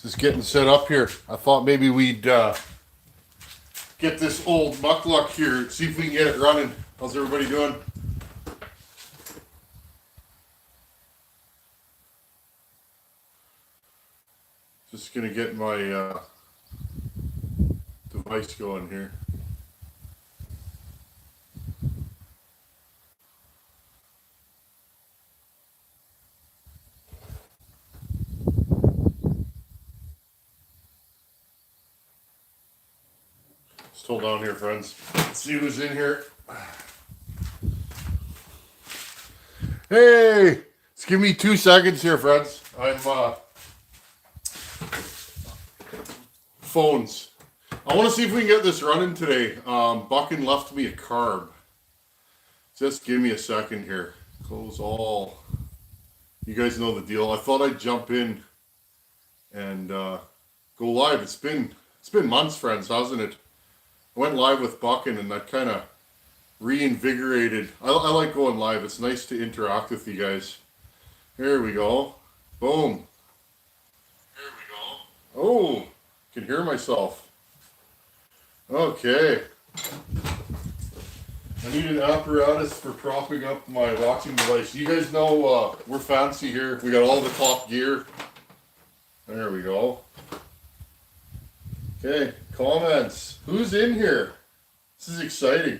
Just getting set up here. I thought maybe we'd get this old muckluck here, see if we can get it running. How's everybody doing? Just gonna get my device going here. Just hold on here, friends. Let's see who's in here. Hey, just give me 2 seconds here, friends. I'm phones. I want to see if we can get this running today. Buckin left me a carb. Just give me a second here. Close all. You guys know the deal. I thought I'd jump in and go live. It's been months, friends, hasn't it? I went live with Buckin and that kind of reinvigorated. I like going live. It's nice to interact with you guys. Here we go. Boom. Here we go. Oh, can hear myself. Okay. I need an apparatus for propping up my watching device. You guys know we're fancy here. We got all the top gear. There we go. Okay, comments. Who's in here? This is exciting.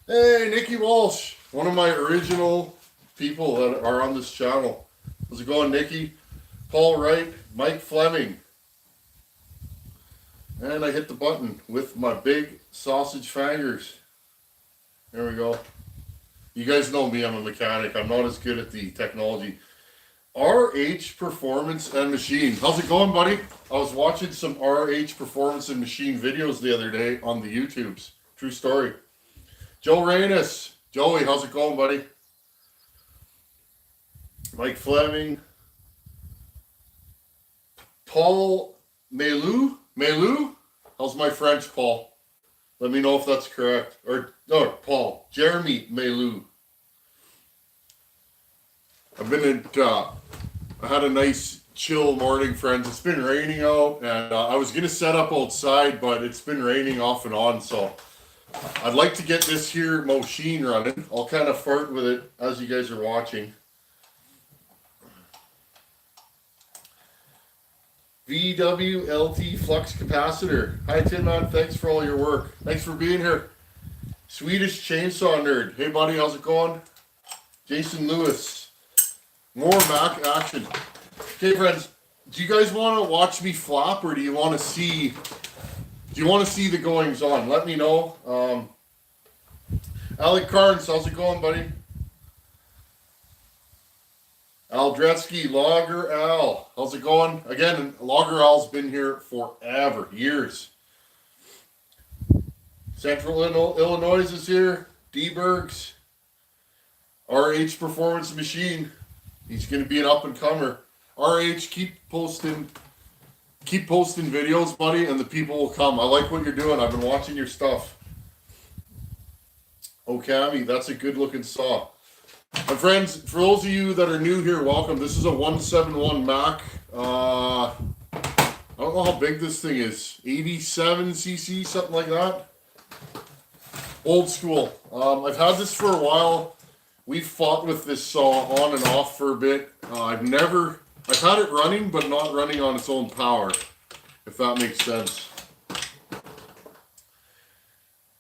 Hey, Nikki Walsh, one of my original people that are on this channel. How's it going, Nikki? Paul Wright, Mike Fleming. And I hit the button with my big sausage fingers. There we go. You guys know me, I'm a mechanic. I'm not as good at the technology. RH Performance and Machine. How's it going, buddy? I was watching some RH Performance and Machine videos the other day on the YouTubes. True story. Joe Reynes. Joey, how's it going, buddy? Mike Fleming. Paul Melou. Melou? How's my French, Paul? Let me know if that's correct. Or, no, Paul. Jeremy Melou. I've been at, I had a nice chill morning, friends. It's been raining out, and I was going to set up outside, but it's been raining off and on, so I'd like to get this here machine running. I'll kind of fart with it as you guys are watching. VWLT flux capacitor. Hi, Tin Man. Thanks for all your work. Thanks for being here. Swedish Chainsaw Nerd. Hey, buddy. How's it going? Jason Lewis. More Mac action. Okay, friends. Do you guys want to watch me flop, or do you want to see? Do you want to see the goings on? Let me know. Alec Carnes. How's it going, buddy? Al Dretsky, Logger Al. How's it going? Again, Logger Al's been here forever, years. Central Illinois is here. D-Bergs. RH Performance Machine. He's going to be an up-and-comer. RH, keep posting videos, buddy, and the people will come. I like what you're doing. I've been watching your stuff. Okami, that's a good-looking saw. My friends, for those of you that are new here, welcome. This is a 171 Mac. I don't know how big this thing is. 87cc, something like that. Old school. I've had this for a while. We've fought with this saw on and off for a bit. I've had it running, but not running on its own power, if that makes sense.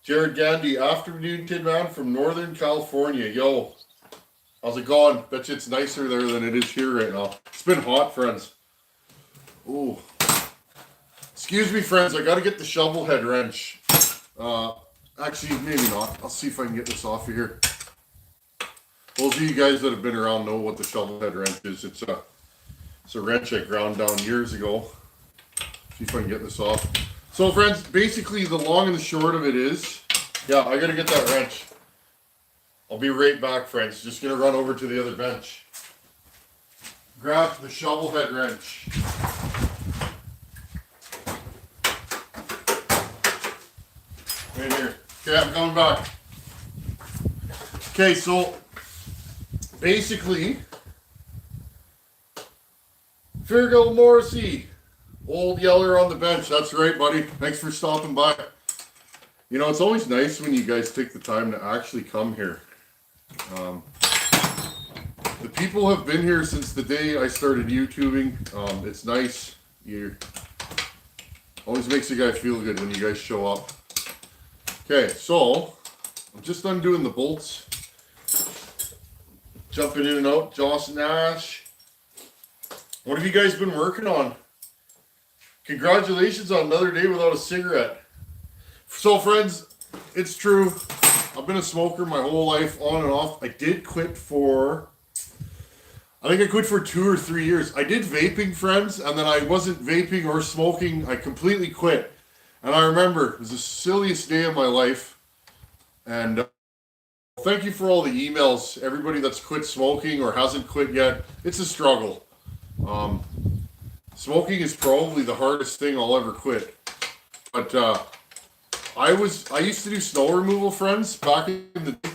Jared Gandy, afternoon Tin Man from Northern California. Yo. How's it going? Bet you it's nicer there than it is here right now. It's been hot, friends. Ooh. Excuse me, friends. I got to get the shovel head wrench. Actually, maybe not. I'll see if I can get this off of here. Those of you guys that have been around know what the shovel head wrench is. It's a wrench I ground down years ago. See if I can get this off. So, friends, basically the long and the short of it is, yeah, I got to get that wrench. I'll be right back, friends. Just going to run over to the other bench. Grab the shovel head wrench. Right here. Okay, I'm coming back. Okay, so basically, Fergal Morrissey, Old Yeller on the bench. That's right, buddy. Thanks for stopping by. You know, it's always nice when you guys take the time to actually come here. The people have been here since the day I started YouTubing. It's nice. You always makes a guy feel good when you guys show up. Okay, so I'm just undoing the bolts. Jumping in and out. Joss Nash. What have you guys been working on? Congratulations on another day without a cigarette. So, friends, it's true. I've been a smoker my whole life, on and off. I did quit for... I think I quit for 2 or 3 years. I did vaping, friends, and then I wasn't vaping or smoking. I completely quit. And I remember, it was the silliest day of my life. And thank you for all the emails. Everybody that's quit smoking or hasn't quit yet. It's a struggle. Smoking is probably the hardest thing I'll ever quit. But I used to do snow removal, friends, back in the day,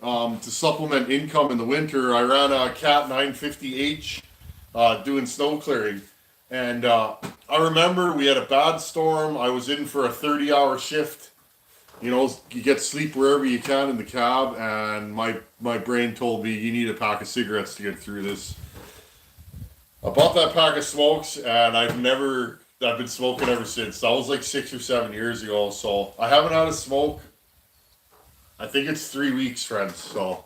to supplement income in the winter. I ran a Cat 950H doing snow clearing. And I remember we had a bad storm. I was in for a 30-hour shift. You know, you get sleep wherever you can in the cab, and my brain told me, you need a pack of cigarettes to get through this. I bought that pack of smokes, and I've been smoking ever since. That was like 6 or 7 years ago, so I haven't had a smoke. I think it's 3 weeks, friends, so,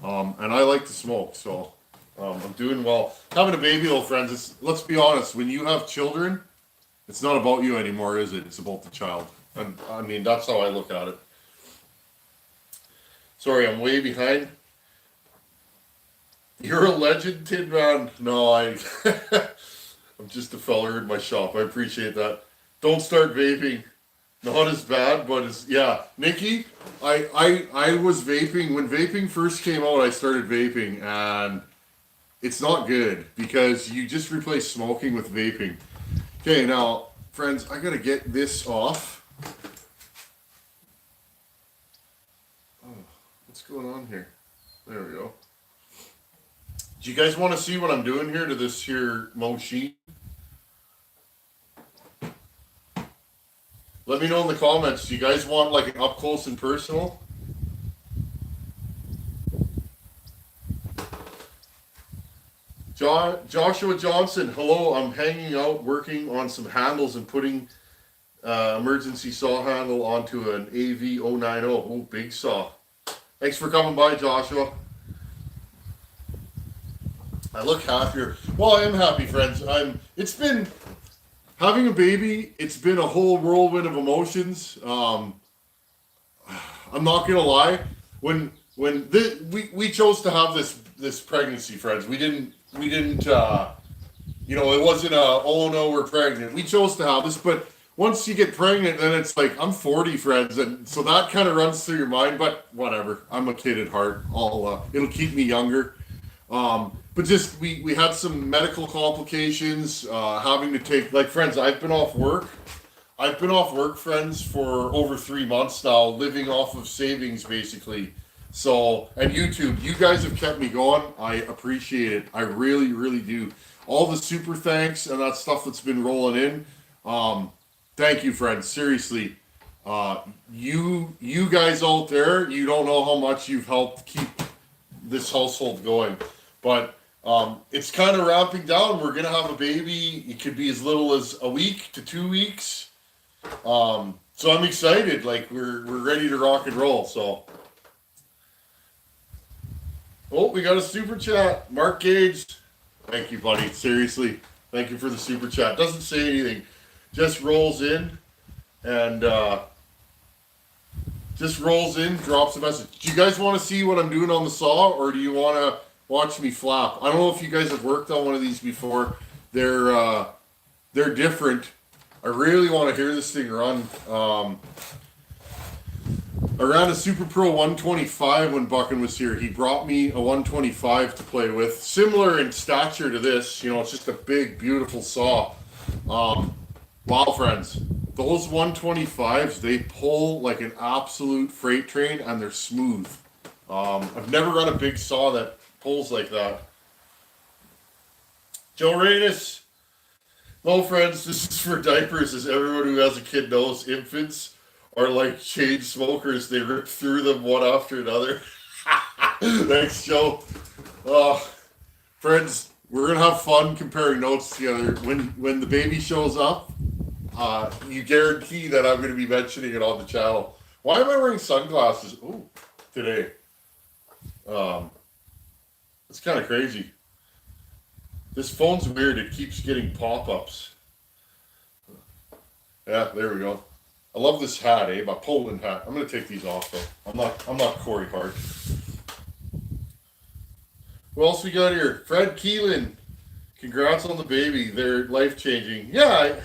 and I like to smoke, so, I'm doing well. Having a baby, though, friends, let's be honest, when you have children, it's not about you anymore, is it? It's about the child. And, I mean, that's how I look at it. Sorry, I'm way behind. You're a legend, Tin Man. No, I'm just a feller in my shop. I appreciate that. Don't start vaping. Not as bad, but yeah. Nikki, I was vaping. When vaping first came out, I started vaping, and it's not good because you just replace smoking with vaping. Okay, now, friends, I gotta get this off. Oh, what's going on here? There we go. Do you guys want to see what I'm doing here to this here machine? Let me know in the comments. Do you guys want like an up close and personal? Joshua Johnson, hello. I'm hanging out, working on some handles and putting emergency saw handle onto an AV090. Oh, big saw. Thanks for coming by, Joshua. I look happier. Well, I am happy, friends. It's been having a baby. It's been a whole whirlwind of emotions. I'm not gonna lie. When we chose to have this pregnancy, friends. We didn't. It wasn't oh no, we're pregnant. We chose to have this, but once you get pregnant, then it's like I'm 40, friends, and so that kind of runs through your mind. But whatever. I'm a kid at heart. It'll keep me younger. But just we had some medical complications, having to take, like, friends, I've been off work, friends, for over 3 months now, living off of savings basically. So, and YouTube, you guys have kept me going. I appreciate it. I really, really do. All the super thanks and that stuff that's been rolling in. Thank you, friends. Seriously. You guys out there, you don't know how much you've helped keep this household going. But it's kind of ramping down. We're gonna have a baby. It could be as little as a week to 2 weeks. So I'm excited. Like we're ready to rock and roll. So, oh, we got a super chat. Mark Gage, thank you, buddy. Seriously, thank you for the super chat. Doesn't say anything, just rolls in and drops a message. Do you guys want to see what I'm doing on the saw, or do you want to watch me flap? I don't know if you guys have worked on one of these before. They're different. I really want to hear this thing run. I ran a Super Pro 125 when Buckin was here. He brought me a 125 to play with. Similar in stature to this. It's just a big, beautiful saw. Wow, friends. Those 125s, they pull like an absolute freight train, and they're smooth. I've never run a big saw that pulls like that. Joe Reyes, No, friends, this is for diapers. As everyone who has a kid knows, infants are like chain smokers. They rip through them one after another. Thanks, Joe. Uh, Friends, we're gonna have fun comparing notes together. When the baby shows up, you guarantee that I'm gonna be mentioning it on the channel. Why am I wearing sunglasses? Ooh, today. Um, it's kind of crazy. This phone's weird. It keeps getting pop-ups. Yeah, there we go. I love this hat, my Poland hat. I'm gonna take these off though. I'm not Corey Hart. Who else we got here? Fred Keelan. Congrats on the baby. They're life changing. Yeah,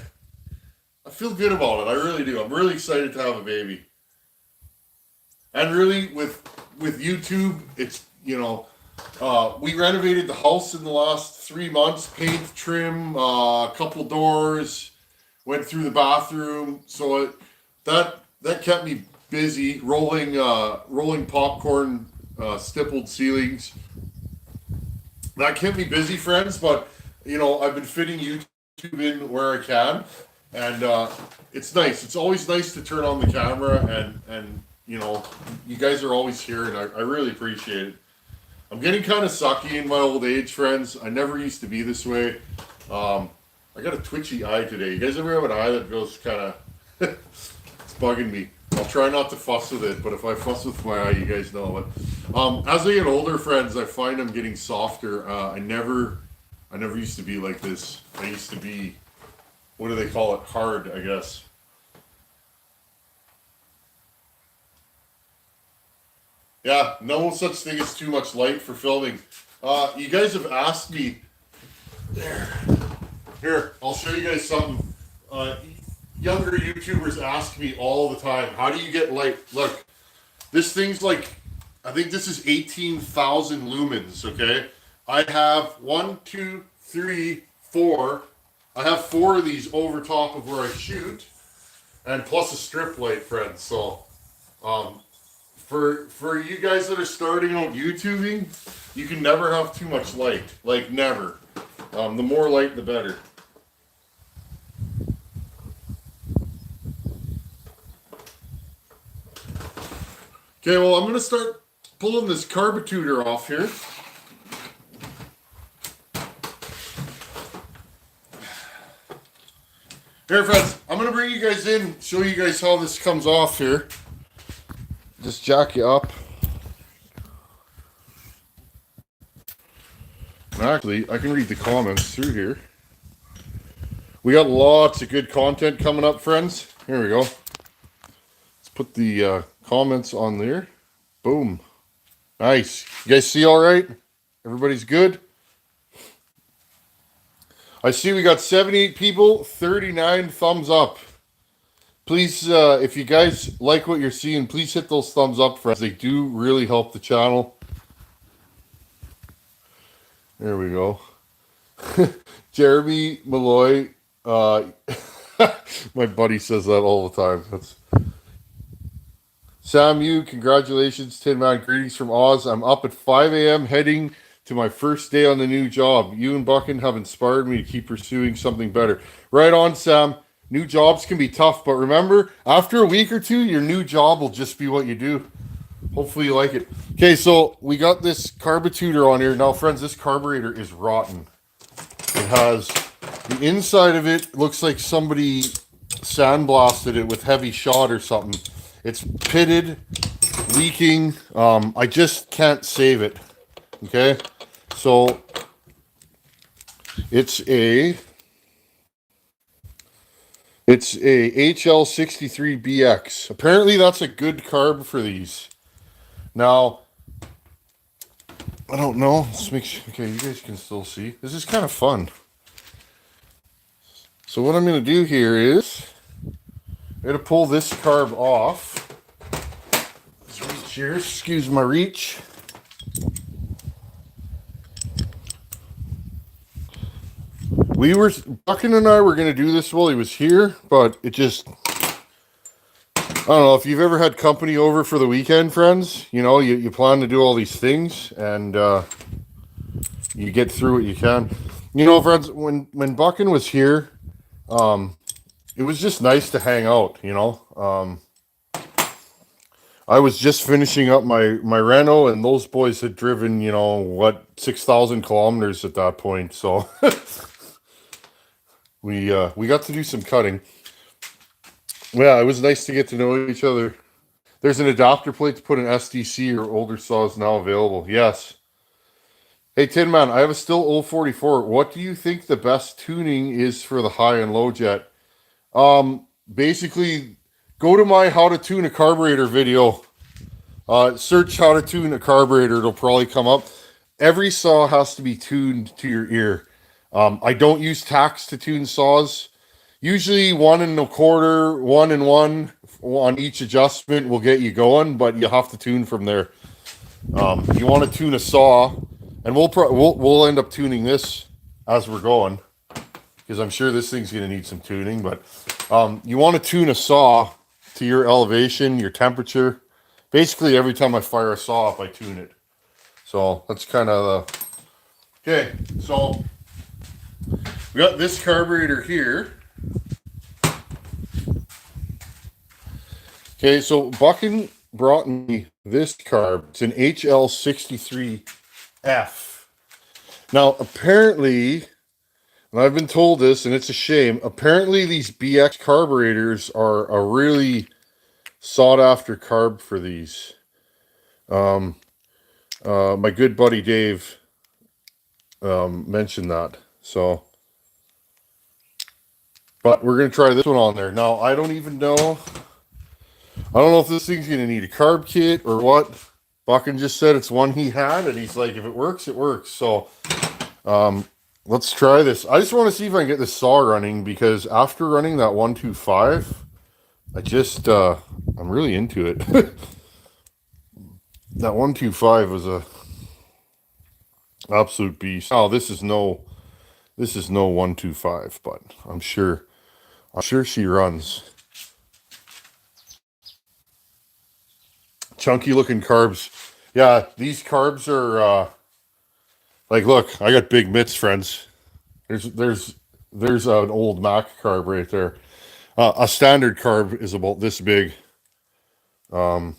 I feel good about it. I really do. I'm really excited to have a baby. And really, with YouTube, it's we renovated the house in the last 3 months. Paint, trim, a couple doors. Went through the bathroom. So that kept me busy. Rolling popcorn, stippled ceilings. That kept me busy, friends. But I've been fitting YouTube in where I can, and it's nice. It's always nice to turn on the camera, and you guys are always here, and I really appreciate it. I'm getting kind of sucky in my old age, friends. I never used to be this way. I got a twitchy eye today. You guys ever have an eye that goes kind of... it's bugging me. I'll try not to fuss with it, but if I fuss with my eye, you guys know it. As I get older, friends, I find I'm getting softer. I never used to be like this. I used to be, what do they call it? Hard, I guess. Yeah, no such thing as too much light for filming. You guys have asked me. Here, I'll show you guys something. Younger YouTubers ask me all the time, how do you get light? Look, this thing's like, I think this is 18,000 lumens, okay? I have 1, 2, 3, 4. I have 4 of these over top of where I shoot, and plus a strip light, friends. So, for you guys that are starting out YouTubing, you can never have too much light. Like, never. The more light, the better. Okay, well, I'm going to start pulling this carburetor off here. Here, friends, I'm going to bring you guys in, show you guys how this comes off here. Just jack you up. And actually, I can read the comments through here. We got lots of good content coming up, friends. Here we go. Let's put the comments on there. Boom. Nice. You guys see all right? Everybody's good? I see we got 78 people, 39 thumbs up. Please, if you guys like what you're seeing, please hit those thumbs up, friends. They do really help the channel. There we go. Jeremy Malloy. My buddy says that all the time. That's Sam Yu, congratulations, Tin Man. Greetings from Oz. I'm up at 5 a.m. heading to my first day on the new job. You and Buchan have inspired me to keep pursuing something better. Right on, Sam. New jobs can be tough, but remember, after a week or two, your new job will just be what you do. Hopefully you like it. Okay, so we got this carburetor on here. Now, friends, this carburetor is rotten. It has... the inside of it looks like somebody sandblasted it with heavy shot or something. It's pitted, leaking. I just can't save it. Okay, so it's a HL63BX. Apparently, that's a good carb for these. Now, I don't know. Let's make sure. Okay, you guys can still see. This is kind of fun. So what I'm going to do here is I'm going to pull this carb off. Let's reach here. Excuse my reach. Buchan and I were going to do this while he was here, but it just, I don't know, if you've ever had company over for the weekend, friends, you plan to do all these things, and you get through what you can. Friends, when Buchan was here, It was just nice to hang out, you know. I was just finishing up my reno, and those boys had driven, you know, what, 6,000 kilometers at that point. So we got to do some cutting. Yeah, it was nice to get to know each other. There's an adapter plate to put an SDC or older saws now available. Yes. Hey, Tin Man, I have a still 044. What do you think the best tuning is for the high and low jet? Basically, go to my how to tune a carburetor video. Search how to tune a carburetor. It'll probably come up. Every saw has to be tuned to your ear. I don't use tacks to tune saws. Usually 1 1/4, 1 1 on each adjustment will get you going, but you have to tune from there. You want to tune a saw, and we'll end up tuning this as we're going, because I'm sure this thing's going to need some tuning. But you want to tune a saw to your elevation, your temperature. Basically, every time I fire a saw up, I tune it. So that's kind of the okay. So we got this carburetor here. Okay, so Buckin brought me this carb. It's an HL63F. Now, apparently, and I've been told this, and it's a shame, apparently these BX carburetors are a really sought-after carb for these. My good buddy Dave mentioned that. So, but we're going to try this one on there. Now, I don't even know. I don't know if this thing's going to need a carb kit or what. Buckin just said it's one he had, and he's like, if it works, it works. So, let's try this. I just want to see if I can get this saw running, because after running that 125, I'm really into it. That 125 was a absolute beast. Oh, this is no 125, but I'm sure she runs. Chunky looking carbs. Yeah, these carbs are like, look, I got big mitts, friends. There's an old Mac carb right there. A standard carb is about this big. Now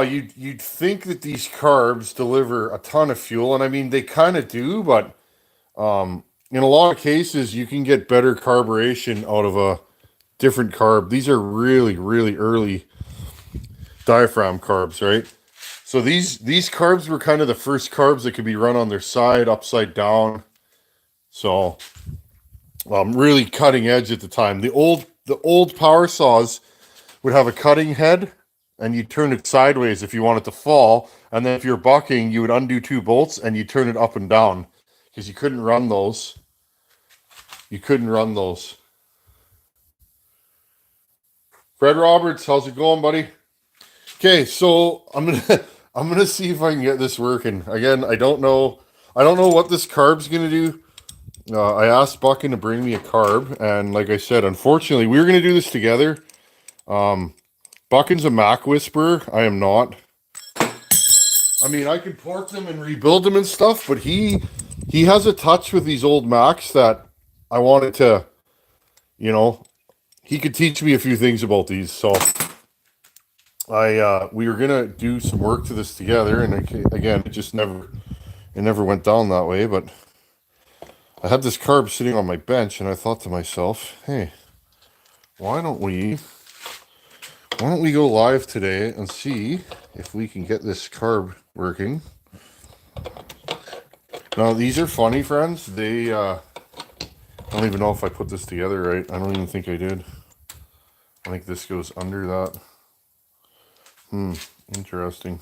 you'd think that these carbs deliver a ton of fuel, and I mean they kind of do, but in a lot of cases you can get better carburation out of a different carb. These are really, really early diaphragm carbs, right? So these carbs were kind of the first carbs that could be run on their side, upside down. So really cutting edge at the time. The old power saws would have a cutting head, and you turn it sideways if you want it to fall. And then if you're bucking, you would undo 2 bolts and you turn it up and down, because you couldn't run those. Fred Roberts, how's it going, buddy? Okay, so I'm gonna see if I can get this working. Again, I don't know what this carb's gonna do. I asked Buckin to bring me a carb, and like I said, unfortunately, we were gonna do this together. Buckin's a Mac whisperer. I am not. I mean, I could port them and rebuild them and stuff, but he has a touch with these old Macs that I wanted to, you know, he could teach me a few things about these. So we were gonna do some work to this together, and again, it never went down that way. But I had this carb sitting on my bench, and I thought to myself, hey, why don't we go live today and see if we can get this carb working? Now, these are funny, friends. They, I don't even know if I put this together right. I don't even think I did. I think this goes under that. Interesting.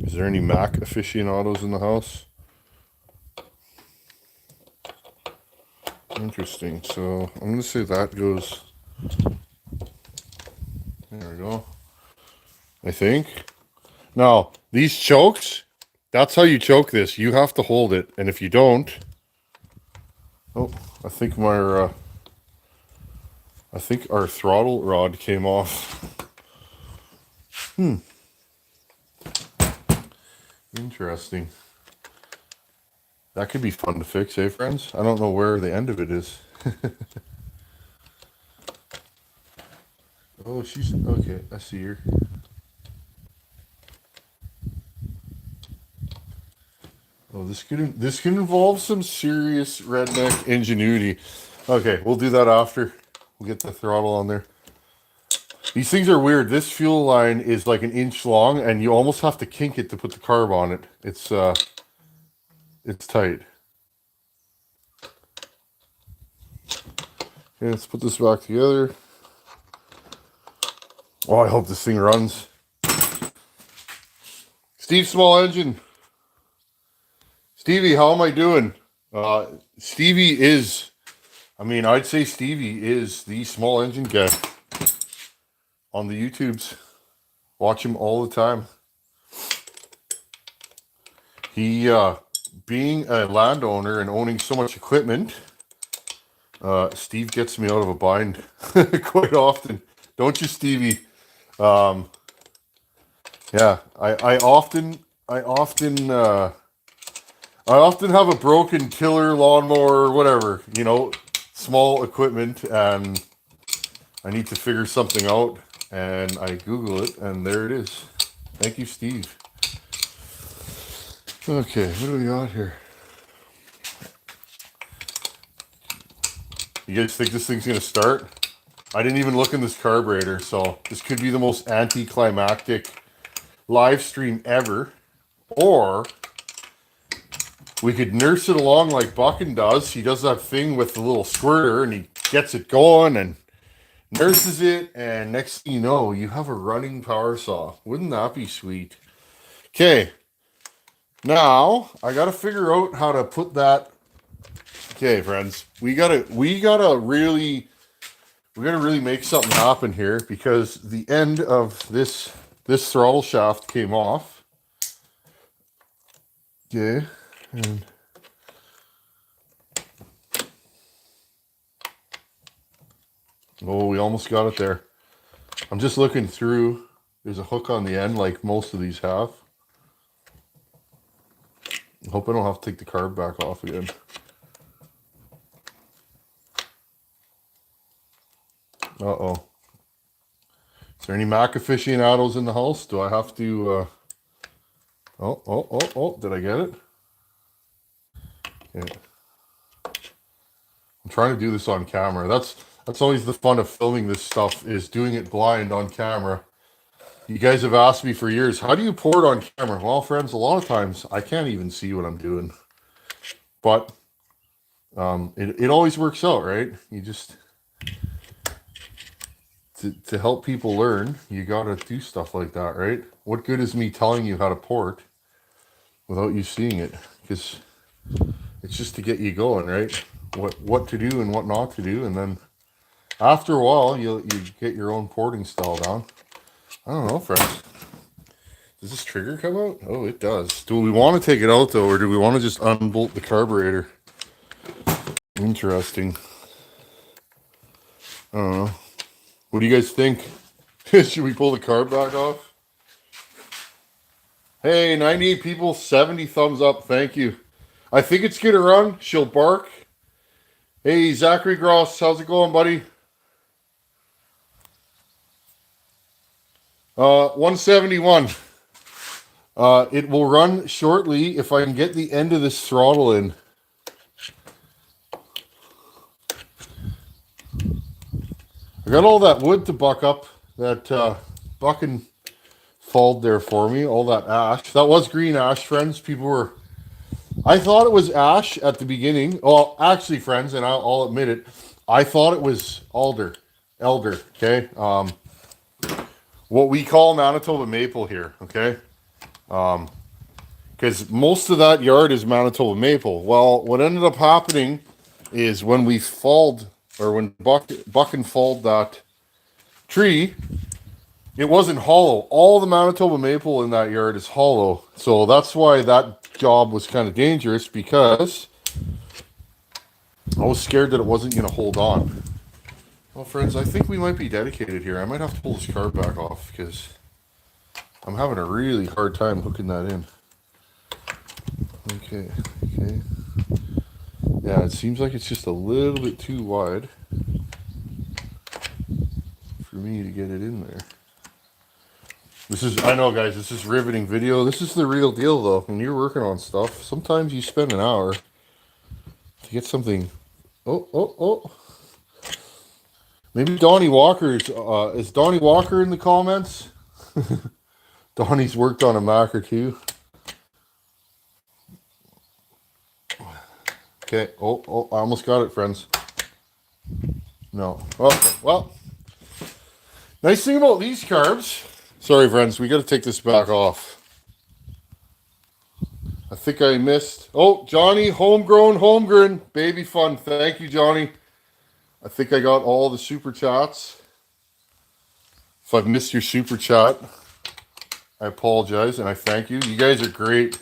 Is there any Mac aficionados in the house? Interesting. So I'm going to say that goes... There we go. I think. Now, these chokes, that's how you choke this. You have to hold it. And if you don't... Oh, I think our throttle rod came off. Interesting. That could be fun to fix, eh, friends? I don't know where the end of it is. Oh, she's okay. I see her. Oh, this can involve some serious redneck ingenuity. Okay, we'll do that after. We'll get the throttle on there. These things are weird. This fuel line is like an inch long, and you almost have to kink it to put the carb on it. It's tight. Okay, let's put this back together. Oh, I hope this thing runs. Steve Small Engine. Stevie, how am I doing? Stevie is, I'd say Stevie is the small engine guy on the YouTubes. Watch him all the time. He, being a landowner and owning so much equipment, Steve gets me out of a bind quite often. Don't you, Stevie? Yeah, I often have a broken tiller, lawnmower, whatever, small equipment, and I need to figure something out, and I Google it, and there it is. Thank you, Steve. Okay, what do we got here? You guys think this thing's gonna start? I didn't even look in this carburetor, so this could be the most anticlimactic live stream ever, or we could nurse it along like Buckin does. He does that thing with the little squirter, and he gets it going and nurses it, and next thing you know, you have a running power saw. Wouldn't that be sweet? Okay, now I gotta figure out how to put that. Okay, friends, we gotta really make something happen here, because the end of this throttle shaft came off. Okay, and oh, we almost got it there. I'm just looking through. There's a hook on the end, like most of these have. I hope I don't have to take the carb back off again. Uh-oh. Is there any Mac aficionados in the house? Do I have to, Oh, did I get it? Yeah. I'm trying to do this on camera. That's always the fun of filming this stuff, is doing it blind on camera. You guys have asked me for years, how do you pour it on camera? Well, friends, a lot of times I can't even see what I'm doing. But it always works out, right? You just... To help people learn, you gotta do stuff like that, right? What good is me telling you how to port without you seeing it? Because it's just to get you going, right? What to do and what not to do, and then after a while, you get your own porting style down. I don't know, friends. Does this trigger come out? Oh, it does. Do we want to take it out though, or do we want to just unbolt the carburetor? Interesting. I don't know. What do you guys think? Should we pull the carb back off? Hey, 98 people, 70 thumbs up. Thank you. I think it's gonna run. She'll bark. Hey, Zachary Gross, how's it going, buddy? 171. It will run shortly if I can get the end of this throttle in. I got all that wood to buck up, that bucking falled there for me, all that ash. That was green ash, friends. People were... I thought it was ash at the beginning. Well, actually, friends, and I'll admit it, I thought it was elder, okay? What we call Manitoba maple here, okay? Because most of that yard is Manitoba maple. Well, what ended up happening is when we falled, or when Buckin falled that tree, it wasn't hollow. All the Manitoba maple in that yard is hollow. So that's why that job was kind of dangerous, because I was scared that it wasn't going to hold on. Well, friends, I think we might be dedicated here. I might have to pull this carb back off, because I'm having a really hard time hooking that in. Okay. Yeah, it seems like it's just a little bit too wide for me to get it in there. This is, I know guys, this is riveting video. This is the real deal though. When you're working on stuff, sometimes you spend an hour to get something. Oh. Maybe Donnie Walker's, is Donnie Walker in the comments? Donnie's worked on a Mac or two. Okay, oh, I almost got it, friends. No, okay, well, nice thing about these carbs. Sorry, friends, we got to take this back off. I think I missed. Oh, Johnny, homegrown, baby fun. Thank you, Johnny. I think I got all the super chats. If I've missed your super chat, I apologize and I thank you. You guys are great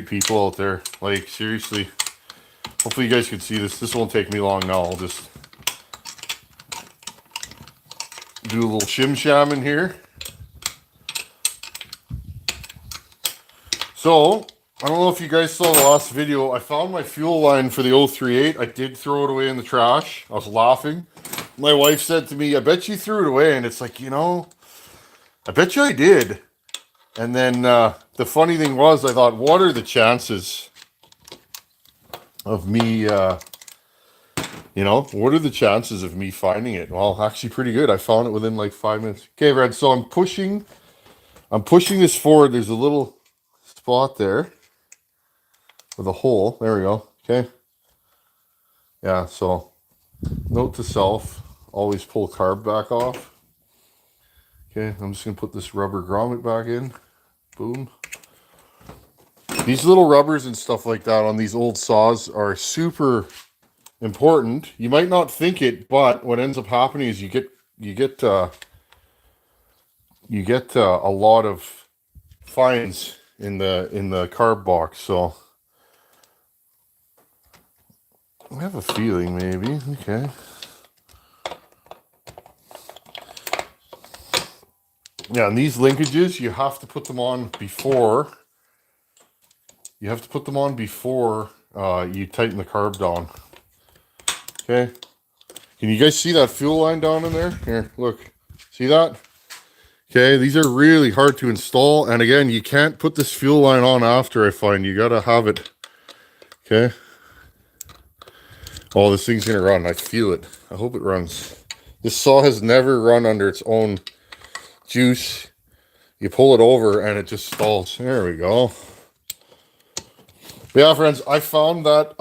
people out there. Like, seriously. Hopefully you guys can see this. This won't take me long now. I'll just do a little shim sham in here. So, I don't know if you guys saw the last video. I found my fuel line for the 038. I did throw it away in the trash. I was laughing. My wife said to me, I bet you threw it away. And it's like, you know, I bet you I did. And then the funny thing was, I thought, what are the chances of me, you know, what are the chances of me finding it? Well, actually pretty good. I found it within like 5 minutes. Okay, Red, so I'm pushing this forward. There's a little spot there with a hole. There we go. Okay. Yeah, so note to self, always pull carb back off. Okay, I'm just going to put this rubber grommet back in. Boom. These little rubbers and stuff like that on these old saws are super important. You might not think it, but what ends up happening is you get a lot of fines in the carb box. So I have a feeling maybe. Okay. Yeah, and these linkages, you have to put them on before. You have to put them on before you tighten the carb down. Okay. Can you guys see that fuel line down in there? Here, look. See that? Okay, these are really hard to install. And again, you can't put this fuel line on after, I find. You got to have it. Okay. Oh, this thing's going to run. I feel it. I hope it runs. This saw has never run under its own juice. You pull it over and it just stalls. There we go. Yeah, friends, I found that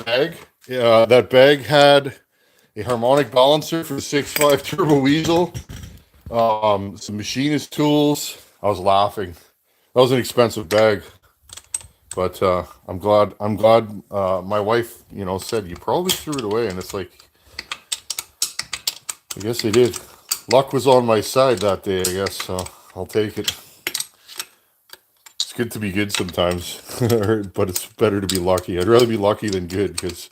bag. Yeah, that bag had a harmonic balancer for the 6.5 Turbo Weasel. Some machinist tools. I was laughing. That was an expensive bag, but I'm glad. My wife, you know, said you probably threw it away, and it's like, I guess I did. Luck was on my side that day, I guess. So I'll take it. It's good to be good sometimes, but it's better to be lucky. I'd rather be lucky than good, because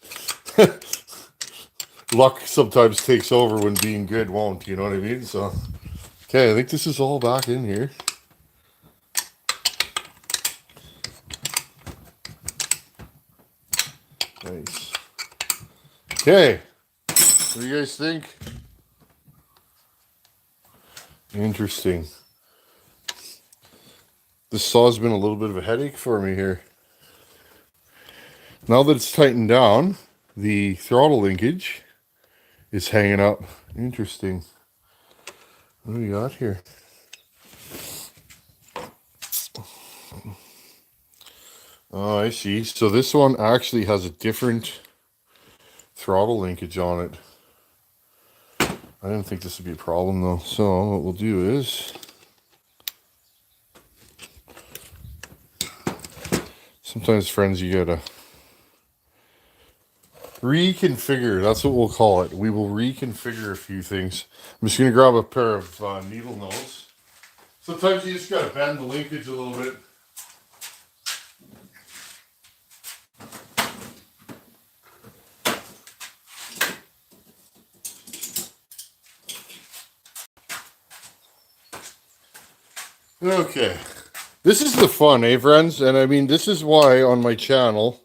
luck sometimes takes over when being good won't. You know what I mean? So. Okay, I think this is all back in here. Nice. Okay, what do you guys think? Interesting. This saw's been a little bit of a headache for me here. Now that it's tightened down, the throttle linkage is hanging up. Interesting. What do we got here? Oh, I see. So this one actually has a different throttle linkage on it. I didn't think this would be a problem though. So what we'll do is, sometimes, friends, you gotta reconfigure. That's what we'll call it. We will reconfigure a few things. I'm just gonna grab a pair of needle nose. Sometimes you just gotta bend the linkage a little bit. Okay, this is the fun, eh, friends? And I mean, this is why on my channel,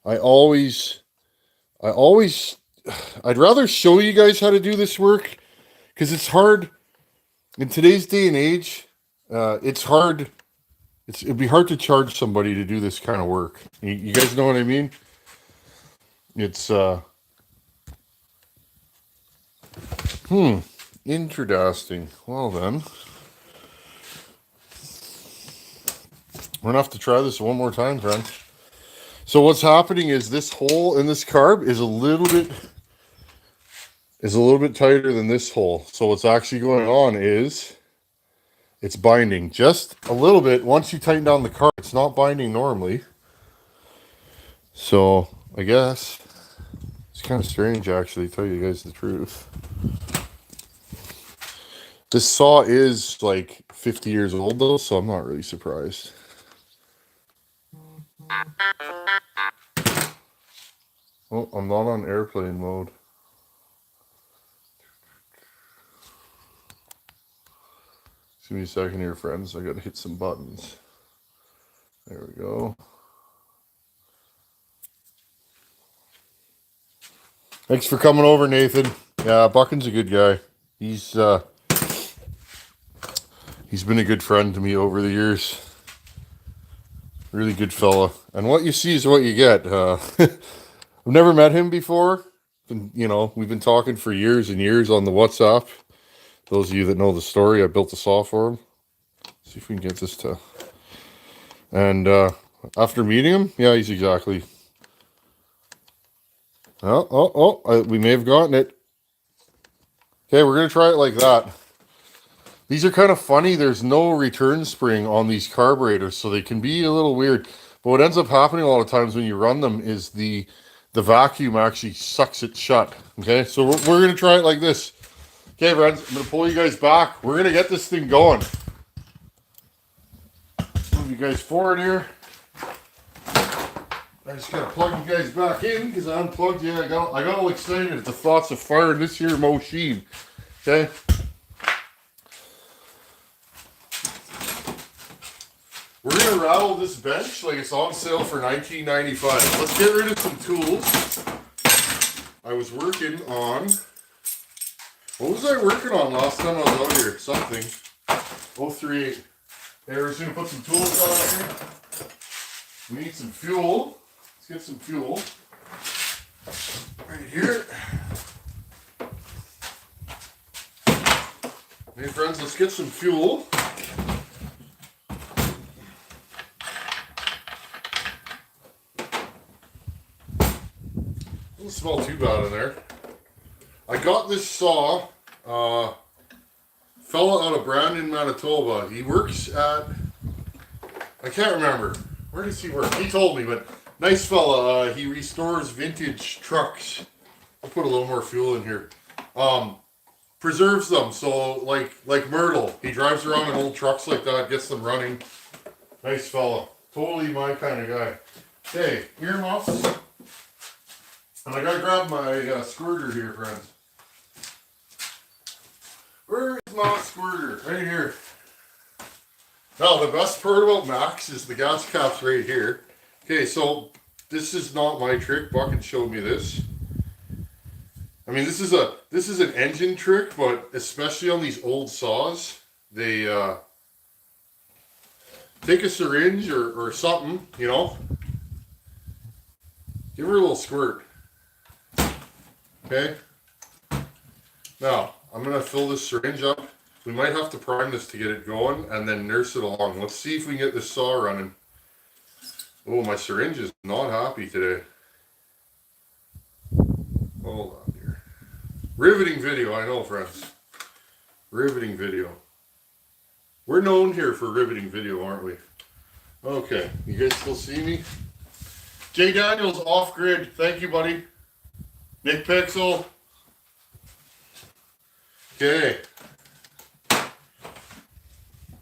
I always, I'd rather show you guys how to do this work because it's hard in today's day and age. It's hard. It'd be hard to charge somebody to do this kind of work. You guys know what I mean? It's interesting. Well then, we're gonna have to try this one more time, friends. So what's happening is this hole in this carb is a little bit tighter than this hole. So what's actually going on is it's binding just a little bit. Once you tighten down the carb, it's not binding normally. So I guess it's kind of strange, actually, to tell you guys the truth. This saw is like 50 years old though, so I'm not really surprised. Oh, I'm not on airplane mode. Just give me a second here, friends. I gotta hit some buttons. There we go. Thanks for coming over, Nathan. Yeah, Buchan's a good guy. He's been a good friend to me over the years. Really good fella. And what you see is what you get. I've never met him before. And, we've been talking for years and years on the WhatsApp. Those of you that know the story, I built a saw for him. See if we can get this to... And after meeting him, yeah, he's exactly... we may have gotten it. Okay, we're going to try it like that. These are kind of funny. There's no return spring on these carburetors, so they can be a little weird. But what ends up happening a lot of times when you run them is the vacuum actually sucks it shut. Okay, so we're going to try it like this. Okay, friends, I'm going to pull you guys back. We're going to get this thing going. Move you guys forward here. I just got to plug you guys back in because I unplugged you. I got all excited at the thoughts of firing this here machine. Okay. We're going to rattle this bench like it's on sale for $19.95. Let's get rid of some tools. I was working on... What was I working on last time I was out here? Something. 038. Okay, we're just going to put some tools on here. We need some fuel. Let's get some fuel. Right here. Hey friends, let's get some fuel. Doesn't smell too bad in there. I got this saw, fella out of Brandon, Manitoba. He works at, I can't remember. Where does he work? He told me, but nice fella. He restores vintage trucks. I'll put a little more fuel in here. Preserves them. So like Myrtle, he drives around in old trucks like that, gets them running. Nice fella. Totally my kind of guy. Okay, earmuffs. And I gotta grab my squirter here, friends. Where is my squirter? Right here. Now, the best part about Max is the gas cap's right here. Okay, so this is not my trick. Buchan showed me this. I mean, this is an engine trick, but especially on these old saws, they take a syringe or something, give her a little squirt. Okay. Now, I'm going to fill this syringe up. We might have to prime this to get it going and then nurse it along. Let's see if we can get this saw running. Oh, my syringe is not happy today. Hold on here. Riveting video, I know, friends. Riveting video. We're known here for riveting video, aren't we? Okay, you guys still see me? Jay Daniels, off grid. Thank you, buddy. Nick Pixel. Okay. A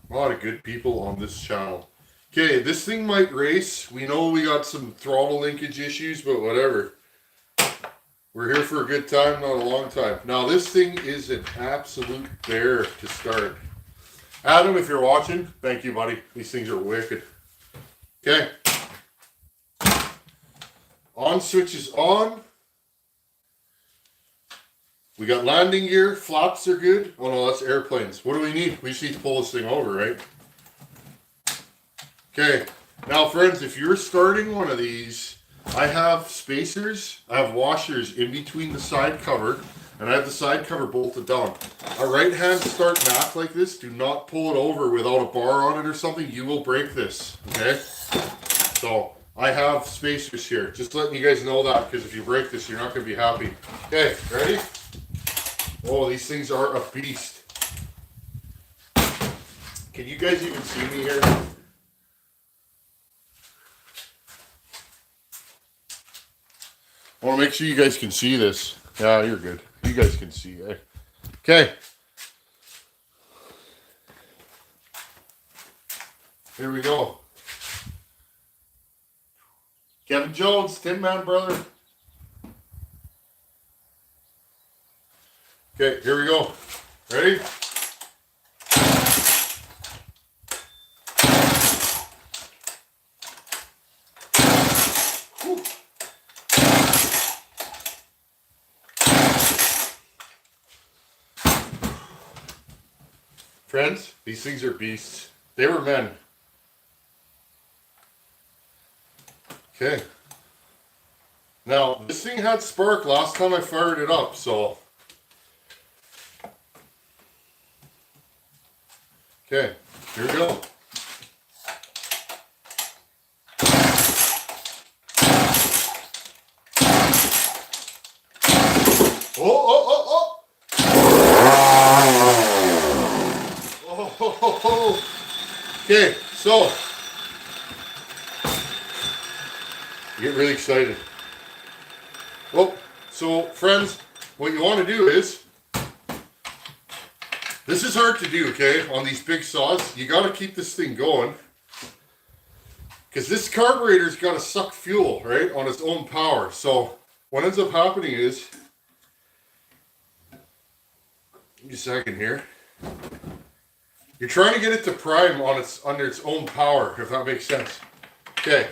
lot of good people on this channel. Okay, this thing might race. We know we got some throttle linkage issues, but whatever. We're here for a good time, not a long time. Now, this thing is an absolute bear to start. Adam, if you're watching, thank you, buddy. These things are wicked. Okay. On switch is on. We got landing gear. Flaps are good. Oh no, that's airplanes. What do we need? We just need to pull this thing over, right? Okay. Now, friends, if you're starting one of these, I have spacers. I have washers in between the side cover, and I have the side cover bolted down. A right-hand start mat like this, do not pull it over without a bar on it or something. You will break this, okay? So, I have spacers here. Just letting you guys know that, because if you break this, you're not going to be happy. Okay, ready? Oh, these things are a beast. Can you guys even see me here? I want to make sure you guys can see this. Yeah, you're good. You guys can see, eh? Okay. Here we go. Kevin Jones, Tin Man brother. Okay, here we go. Ready? Whew. Friends, these things are beasts. They were men. Okay. Now, this thing had spark last time I fired it up, so. Okay, here we go. Oh. Okay, so. Get really excited. Well, so friends, what you want to do is, this is hard to do, okay, on these big saws. You got to keep this thing going, because this carburetor's got to suck fuel, right, on its own power. So what ends up happening is, give me a second here, you're trying to get it to prime on under its own power, if that makes sense. Okay.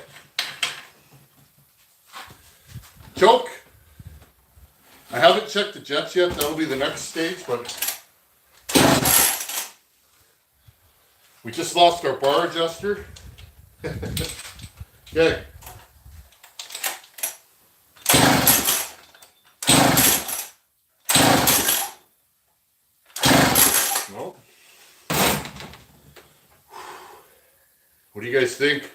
Choke. I haven't checked the jets yet. That'll be the next stage, but we just lost our bar adjuster. Okay. No. What do you guys think?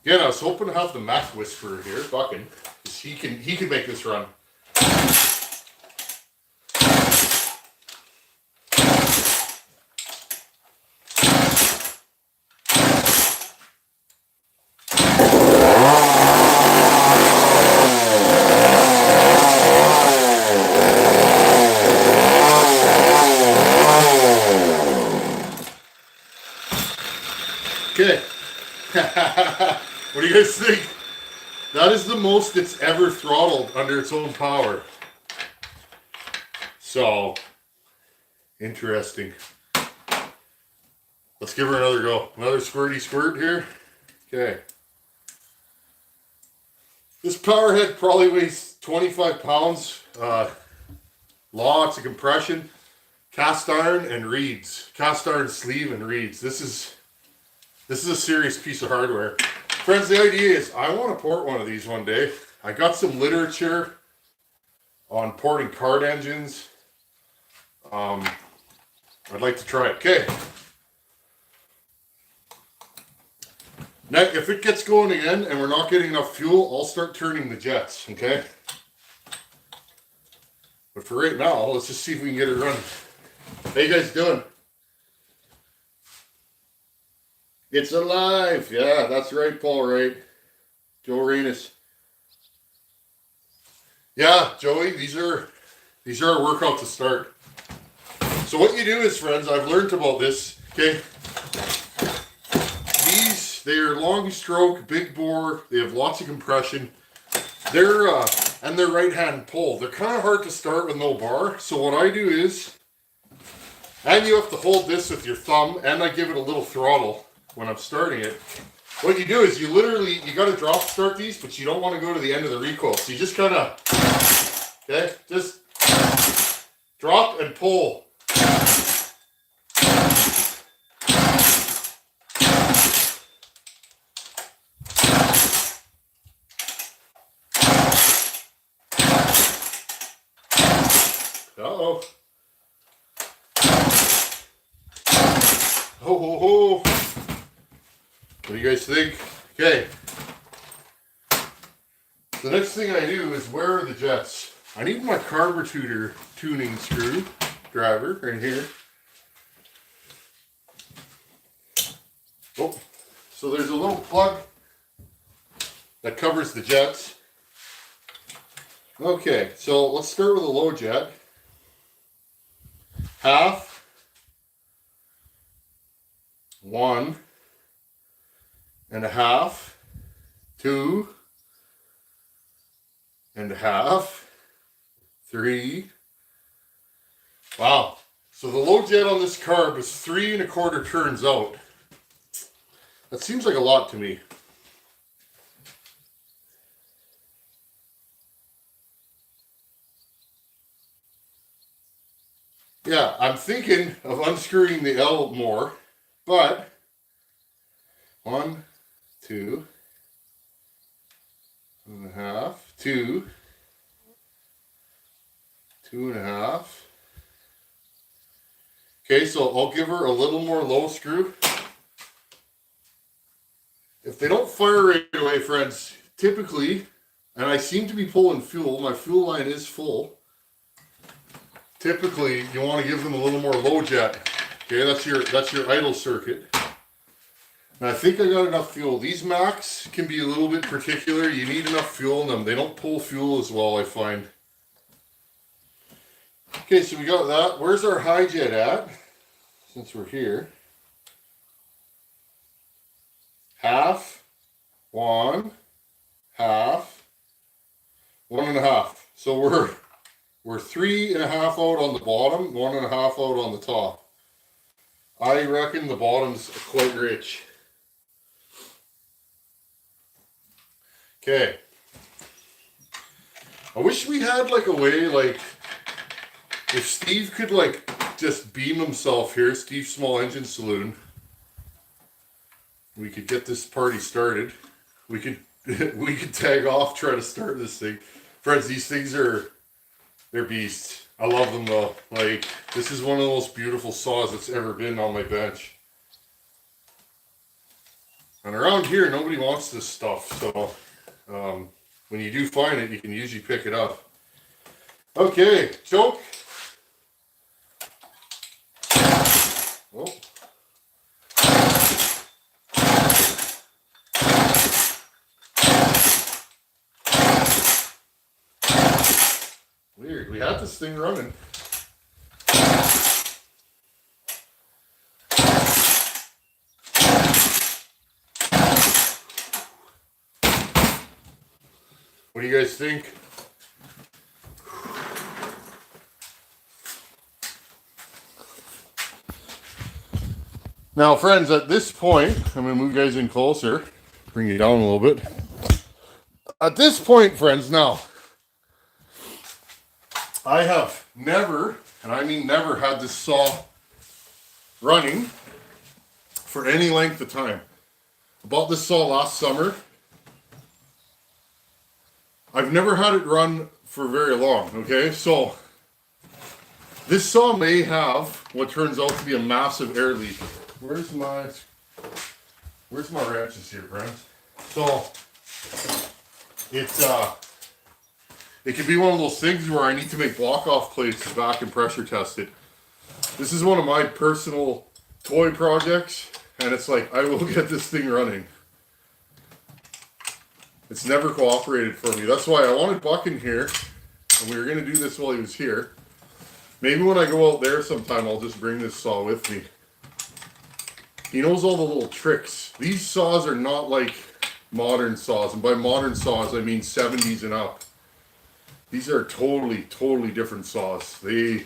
Again, I was hoping to have the Mac Whisperer here, Buckin. He can make this run. Okay. What do you guys think? That is the most it's ever throttled under its own power. So, interesting. Let's give her another go. Another squirty squirt here. Okay. This power head probably weighs 25 pounds. Lots of compression. Cast iron and reeds. Cast iron sleeve and reeds. This is a serious piece of hardware. Friends, the idea is I want to port one of these one day. I got some literature on porting card engines. I'd like to try it. Okay. Now, if it gets going again and we're not getting enough fuel, I'll start turning the jets, okay? But for right now, let's just see if we can get it running. How you guys doing? It's alive. Yeah, that's right, Paul, right? Joe Renus. Yeah, Joey, these are a workout to start. So what you do is, friends, I've learned about this, okay? They're long stroke, big bore, they have lots of compression. They're right-hand pull. They're kind of hard to start with no bar. So what I do is, and you have to hold this with your thumb, and I give it a little throttle when I'm starting it. what you do is you got to drop start these, but you don't want to go to the end of the recoil. So you just kind of, okay, just drop and pull. Uh-oh. Ho, ho, ho. What do you guys think? Okay. The next thing I do is where are the jets? I need my carburetor tuning screwdriver right here. Oh, so there's a little plug that covers the jets. Okay, so let's start with a low jet. Half, 1.5, 2.5, 3. Wow. So the low jet on this carb is 3.25 turns out. That seems like a lot to me. Yeah, I'm thinking of unscrewing the L more, but 1, 2, 1.5, 2, 2.5. Okay, so I'll give her a little more low screw. If they don't fire right away, friends, typically, and I seem to be pulling fuel, my fuel line is full. Typically, you want to give them a little more low jet. Okay, that's your idle circuit. And I think I got enough fuel. These Macs can be a little bit particular. You need enough fuel in them. They don't pull fuel as well, I find. Okay, so we got that. Where's our high jet at? Since we're here. Half, 1, half, 1.5. So we're 3.5 out on the bottom, 1.5 out on the top. I reckon the bottom's quite rich. Okay. I wish we had like a way, like, if Steve could like just beam himself here, Steve Small Engine Saloon, we could get this party started. We could tag off, try to start this thing. Friends, these things they're beasts. I love them though. Like, this is one of the most beautiful saws that's ever been on my bench. And around here, nobody wants this stuff, so when you do find it, you can usually pick it up. Okay, choke. Oh. Weird, we had this thing running. What do you guys think? Now, friends, at this point, I'm going to move you guys in closer, bring you down a little bit. At this point, friends, now, I have never, and I mean never, had this saw running for any length of time. I bought this saw last summer. I've never had it run for very long, okay? So, this saw may have what turns out to be a massive air leak. Where's my wrenches here, friends? So, it can be one of those things where I need to make block-off plates to back and pressure test it. This is one of my personal toy projects, and it's like, I will get this thing running. It's never cooperated for me. That's why I wanted Buck in here, and we were going to do this while he was here. Maybe when I go out there sometime, I'll just bring this saw with me. He knows all the little tricks. These saws are not like modern saws, and by modern saws, I mean 70s and up. These are totally different saws. They're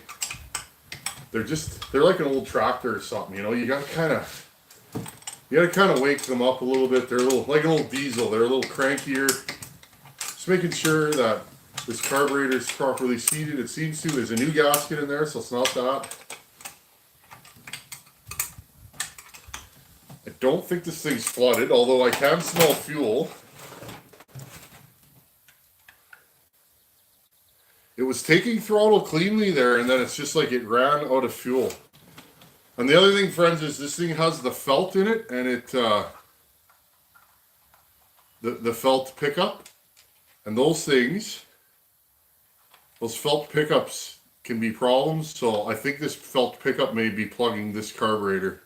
like an old tractor or something, you know? You gotta You gotta kind of wake them up a little bit. They're a little, like an old diesel. They're a little crankier. Just making sure that this carburetor is properly seated. It seems to. There's a new gasket in there, so it's not that. I don't think this thing's flooded, although I can smell fuel. It was taking throttle cleanly there, and then it's just like it ran out of fuel. And the other thing, friends, is this thing has the felt in it, and it the felt pickup, and those things, those felt pickups can be problems. So I think this felt pickup may be plugging this carburetor.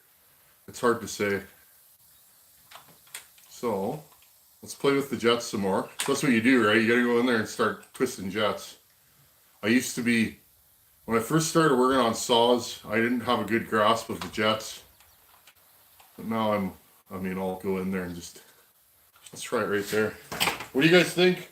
It's hard to say. So let's play with the jets some more. That's what you do, right? You gotta go in there and start twisting jets. I used to be, when I first started working on saws, I didn't have a good grasp of the jets. But now I'll go in there and just, let's try it right there. What do you guys think?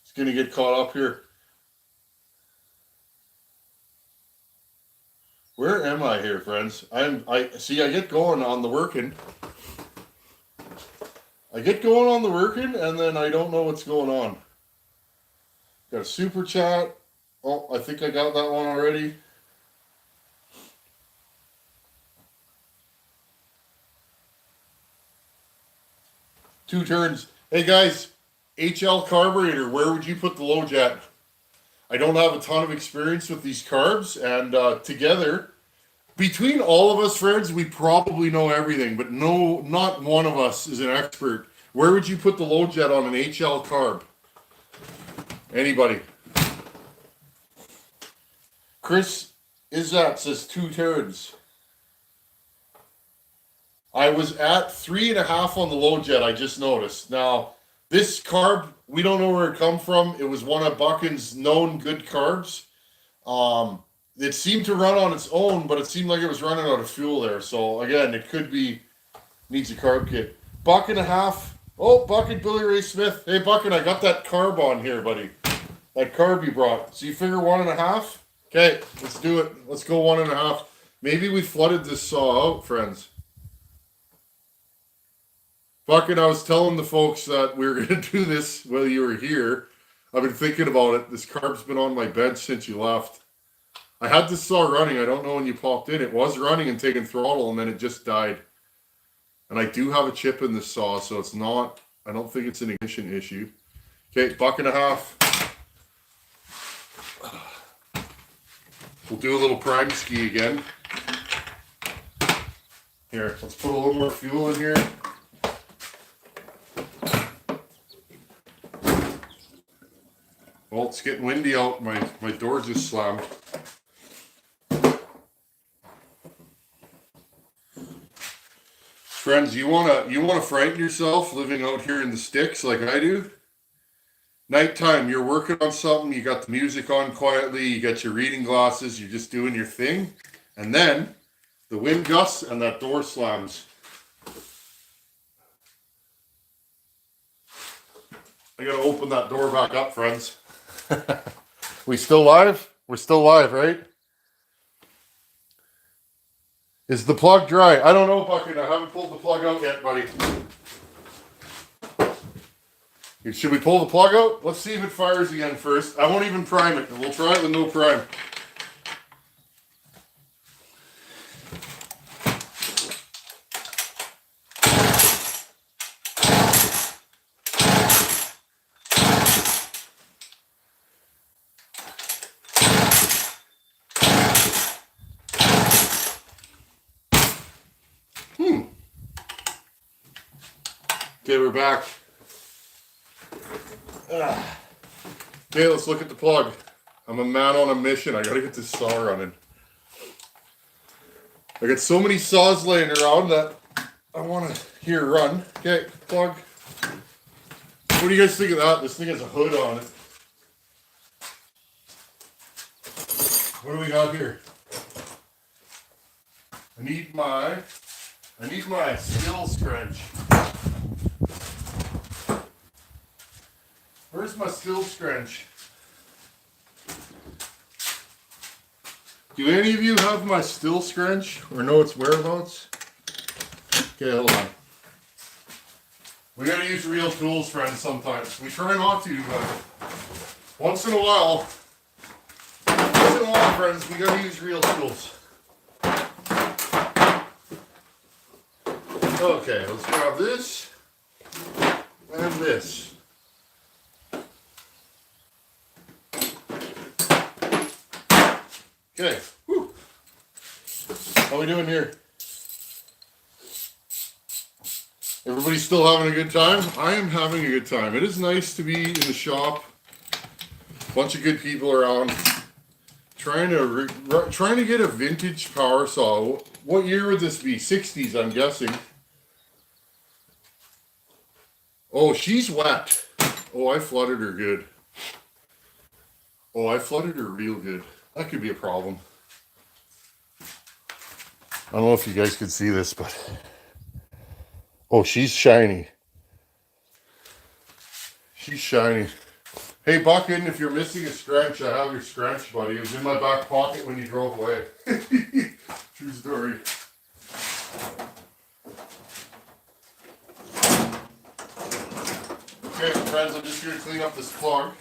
It's gonna get caught up here. Where am I here, friends? I get going on the working. I get going on the working, and then I don't know what's going on. Got a super chat. Oh, I think I got that one already. Two turns. Hey guys, HL carburetor, where would you put the low jet? I don't have a ton of experience with these carbs, and together, between all of us, friends, we probably know everything, but no, not one of us is an expert. Where would you put the low jet on an HL carb? Anybody? Chris Izzat says 2 turns. I was at 3.5 on the low jet, I just noticed. Now, this carb, we don't know where it come from. It was one of Buchan's known good carbs. It seemed to run on its own, but it seemed like it was running out of fuel there. So again, it could be, needs a carb kit. $1.50. Oh, Buchan, Billy Ray Smith. Hey, Buchan, I got that carb on here, buddy. That carb you brought. So you figure 1.5? Okay, let's do it. Let's go 1.5. Maybe we flooded this saw out, friends. Fucking, I was telling the folks that we were going to do this while you were here. I've been thinking about it. This carb's been on my bench since you left. I had this saw running. I don't know when you popped in. It was running and taking throttle, and then it just died. And I do have a chip in this saw, so it's not, I don't think it's an ignition issue. Okay, $1.50. We'll do a little prime ski again. Here, let's put a little more fuel in here. Well, it's getting windy out. My door just slammed. Friends, you wanna frighten yourself living out here in the sticks like I do? Nighttime, you're working on something, you got the music on quietly, you got your reading glasses, you're just doing your thing, and then the wind gusts and that door slams. I gotta open that door back up, friends. We still live? We're still live, right? Is the plug dry? I don't know, Bucket. I haven't pulled the plug out yet, buddy. Should we pull the plug out? Let's see if it fires again first. I won't even prime it. We'll try it with no prime. Okay, we're back. Okay, let's look at the plug. I'm a man on a mission. I gotta get this saw running. I got so many saws laying around that I want to hear run. Okay, plug. What do you guys think of that? This thing has a hood on it. What do we got here? I need my skills wrench. Where's my still scrunch? Do any of you have my still scrunch or know its whereabouts? Okay, hold on. We gotta use real tools, friends, sometimes. We try not to, but once in a while, friends, we gotta use real tools. Okay, let's grab this and this. Okay, whew. How we doing here? Everybody still having a good time? I am having a good time. It is nice to be in the shop. Bunch of good people around. Trying to get a vintage power saw. What year would this be? 60s, I'm guessing. Oh, she's wet. Oh, I flooded her good. Oh, I flooded her real good. That could be a problem. I don't know if you guys could see this, but... Oh, she's shiny. She's shiny. Hey, Buckin, if you're missing a scrunch, I have your scrunch, buddy. It was in my back pocket when you drove away. True story. Okay, friends, I'm just going to clean up this plug.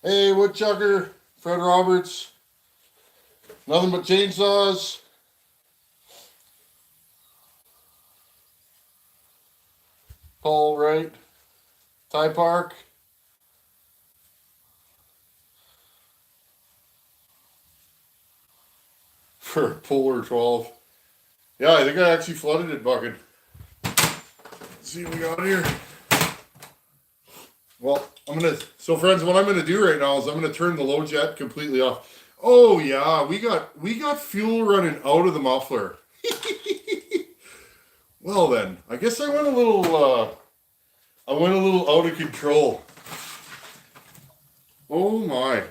Hey, Woodchucker, Fred Roberts. Nothing but chainsaws. Paul Wright. Ty Park. For Polar 12. Yeah, I think I actually flooded it, Bucket. Let's see what we got here. Well, so friends, what I'm gonna do right now is I'm gonna turn the low jet completely off. Oh yeah, we got fuel running out of the muffler. Well then, I guess I went a little out of control. Oh my.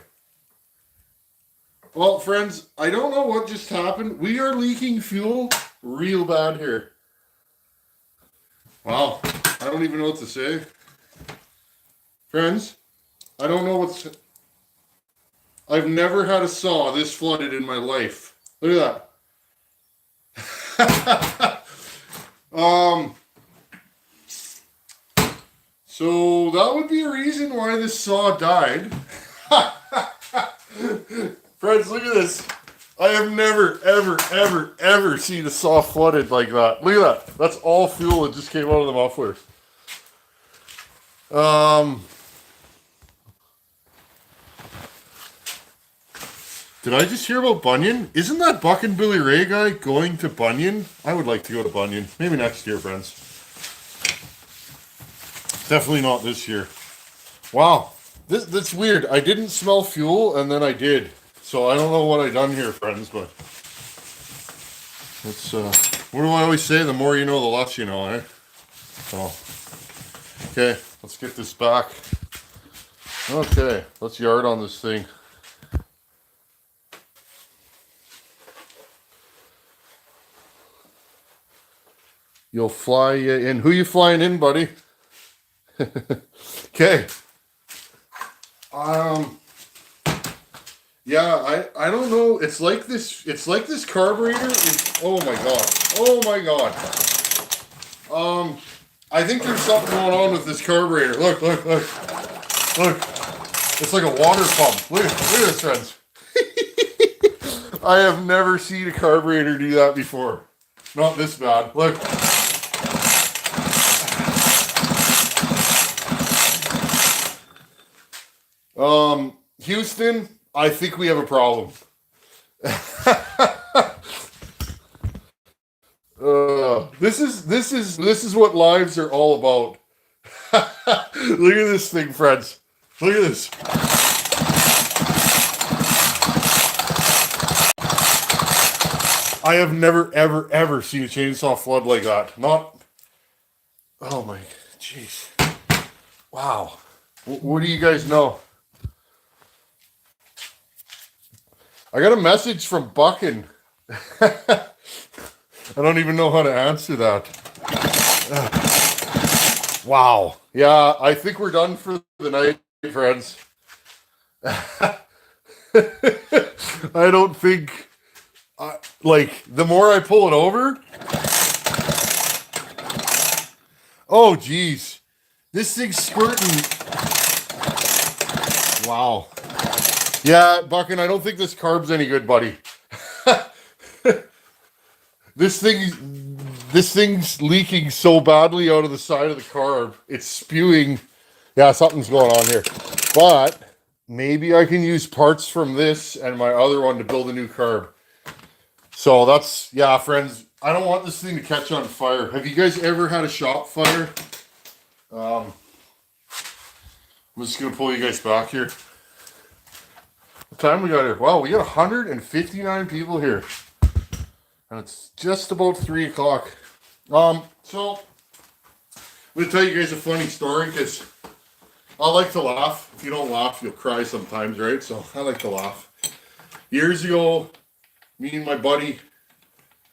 Well, friends, I don't know what just happened. We are leaking fuel real bad here. Wow, I don't even know what to say. Friends, I don't know I've never had a saw this flooded in my life. Look at that. So that would be a reason why this saw died. Friends, look at this. I have never, ever seen a saw flooded like that. Look at that. That's all fuel that just came out of the muffler. Did I just hear about Bunyan? Isn't that Buck and Billy Ray guy going to Bunyan? I would like to go to Bunyan. Maybe next year, friends. Definitely not this year. Wow. That's weird. I didn't smell fuel, and then I did. So I don't know what I done here, friends, but... It's, what do I always say? The more you know, the less you know, eh? Oh. Okay, let's get this back. Okay, let's yard on this thing. You'll fly in. Who you flying in, buddy? Okay. Yeah, I don't know. It's like this carburetor is, oh my god. Oh my god. I think there's something going on with this carburetor. Look. It's like a water pump. Look at this, friends. I have never seen a carburetor do that before. Not this bad. Look. Houston, I think we have a problem. This is what lives are all about. Look at this thing, friends. Look at this. I have never, ever seen a chainsaw flood like that. Not. Oh my, jeez. Wow. What do you guys know? I got a message from Buckin. I don't even know how to answer that. Wow. Yeah, I think we're done for the night, friends. I don't think, like, the more I pull it over, oh, geez. This thing's squirting. Wow. Yeah, Buckin, I don't think this carb's any good, buddy. This thing's leaking so badly out of the side of the carb. It's spewing. Yeah, something's going on here. But maybe I can use parts from this and my other one to build a new carb. So that's, yeah, friends. I don't want this thing to catch on fire. Have you guys ever had a shop fire? I'm just going to pull you guys back here. What time we got here? Wow, we got 159 people here. And it's just about 3 o'clock. So I'm gonna tell you guys a funny story because I like to laugh. If you don't laugh, you'll cry sometimes, right? So I like to laugh. Years ago, me and my buddy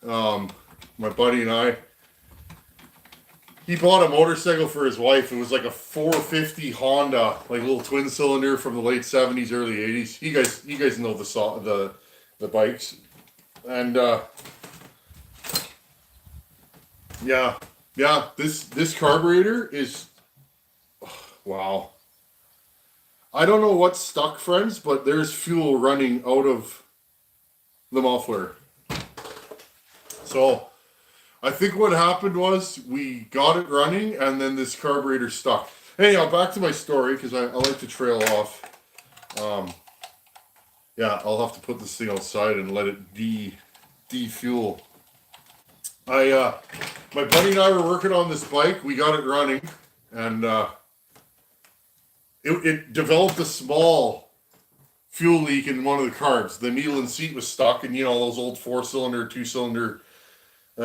and I, he bought a motorcycle for his wife. It was like a 450 Honda, like a little twin cylinder from the late 70s, early 80s. You guys know the bikes. And yeah, this carburetor is, wow. I don't know what's stuck, friends, but there's fuel running out of the muffler. So I think what happened was we got it running and then this carburetor stuck. Anyhow, back to my story because I like to trail off. Yeah, I'll have to put this thing outside and let it defuel. My buddy and I were working on this bike. We got it running, and it developed a small fuel leak in one of the carbs. The needle and seat was stuck, and you know those old 4-cylinder, 2-cylinder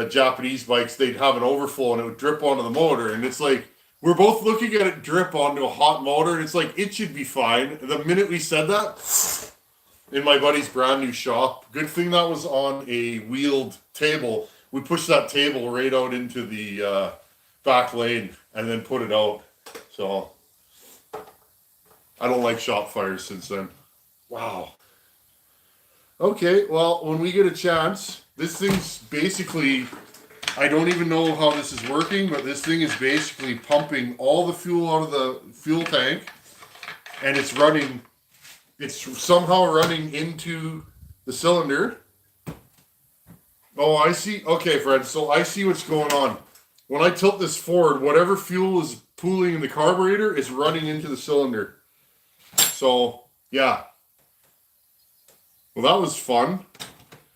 Japanese bikes, they'd have an overflow and it would drip onto the motor. And it's like we're both looking at it drip onto a hot motor, and it's like it should be fine. The minute we said that, in my buddy's brand new shop, good thing that was on a wheeled table. We pushed that table right out into the back lane and then put it out. So I don't like shop fires since then. Wow. Okay, well, when we get a chance, this thing's basically, I don't even know how this is working, but this thing is basically pumping all the fuel out of the fuel tank, and it's somehow running into the cylinder. Oh, I see. Okay, friends. So I see what's going on. When I tilt this forward, whatever fuel is pooling in the carburetor is running into the cylinder. So, yeah. Well, that was fun.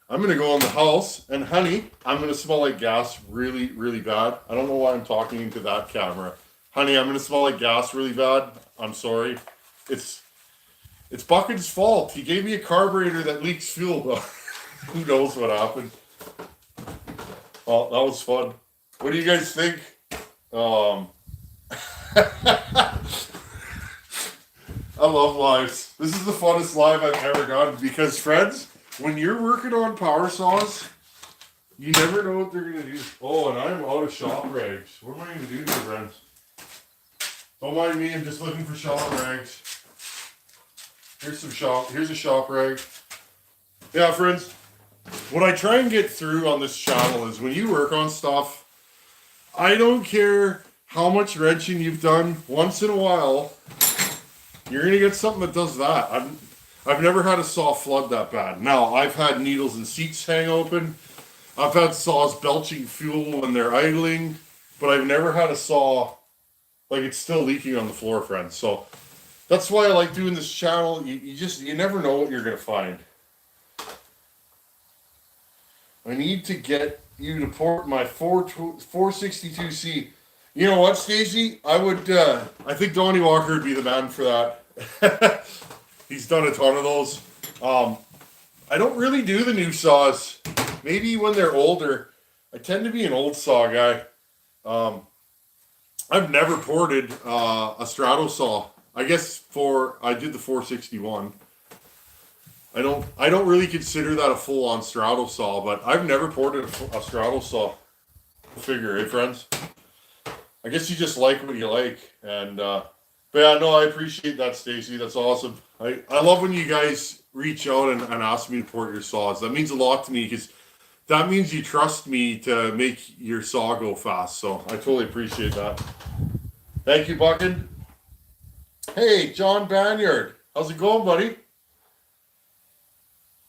I'm going to go in the house, and honey, I'm going to smell like gas really, really bad. I don't know why I'm talking into that camera. Honey, I'm going to smell like gas really bad. I'm sorry. It's Bucket's fault. He gave me a carburetor that leaks fuel. Who knows what happened? Oh, that was fun. What do you guys think? I love lives. This is the funnest live I've ever done because, friends, when you're working on power saws, you never know what they're going to do. Oh, and I'm out of shop rags. What am I going to do here, friends? Don't mind me, I'm just looking for shop rags. Here's a shop rag. Yeah, friends, what I try and get through on this channel is when you work on stuff, I don't care how much wrenching you've done, once in a while, you're going to get something that does that. I've never had a saw flood that bad. Now, I've had needles and seats hang open. I've had saws belching fuel when they're idling, but I've never had a saw, like it's still leaking on the floor, friends. So that's why I like doing this channel. You never know what you're going to find. I need to get you to port my 462C. You know what, Stacy? I think Donnie Walker would be the man for that. He's done a ton of those. I don't really do the new saws. Maybe when they're older. I tend to be an old saw guy. I've never ported a Strato saw. I guess I did the 461. I don't really consider that a full on straddle saw, but I've never ported a straddle saw. Figure, eh, friends? I guess you just like what you like, and but yeah, no, I appreciate that, Stacy. That's awesome. I love when you guys reach out and ask me to port your saws. That means a lot to me because that means you trust me to make your saw go fast. So I totally appreciate that. Thank you, Buckin. Hey, John Banyard. How's it going, buddy?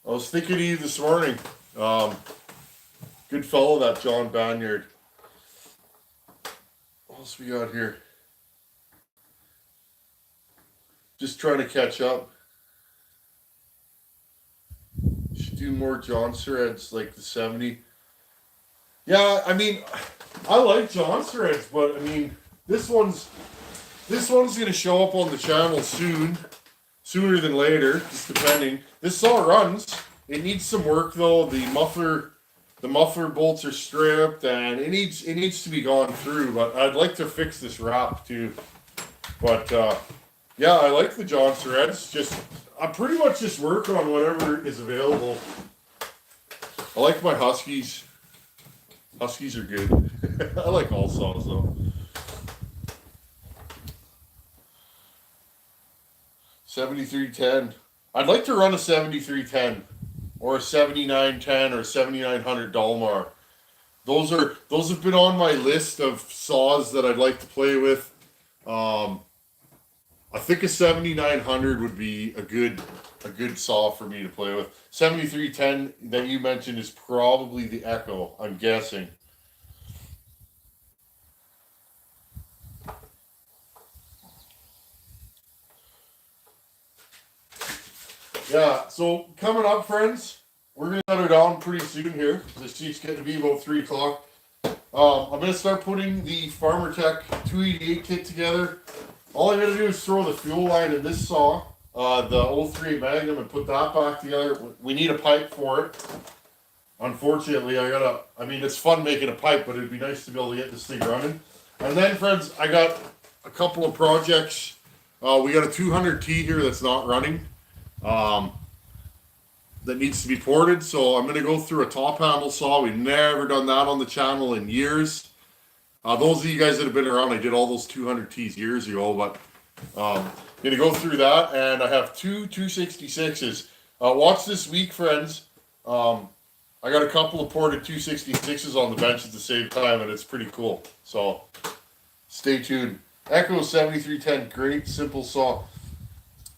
I was thinking of you this morning. Good fellow, that John Banyard. What else we got here? Just trying to catch up. Should do more John threads like the 70. Yeah, I mean, I like John threads, but I mean, this one's gonna show up on the channel soon, sooner than later, just depending. This saw runs. It needs some work though. The muffler bolts are stripped, and it needs to be gone through. But I'd like to fix this wrap too. But yeah, I like the John threads. I pretty much just work on whatever is available. I like my Huskies. Huskies are good. I like all saws though. 7310. I'd like to run a 7310 or a 7910 or 7900 Dalmar. Those have been on my list of saws that I'd like to play with. I think a 7900 would be a good saw for me to play with. 7310 that you mentioned is probably the Echo, I'm guessing. Yeah, so coming up, friends, we're going to shut her down pretty soon here. The sheet's getting to be about 3 o'clock. I'm going to start putting the Farmer Tech 288 kit together. All I got to do is throw the fuel line in this saw, the 03 Magnum, and put that back together. We need a pipe for it. Unfortunately, I mean, it's fun making a pipe, but it'd be nice to be able to get this thing running. And then, friends, I got a couple of projects. We got a 200T here that's not running. That needs to be ported, so I'm going to go through a top handle saw. We've never done that on the channel in years. Those of you guys that have been around, I did all those 200Ts years ago, but I'm going to go through that, and I have two 266s. Watch this week, friends. I got a couple of ported 266s on the bench at the same time, and it's pretty cool. So stay tuned. Echo 7310, great simple saw.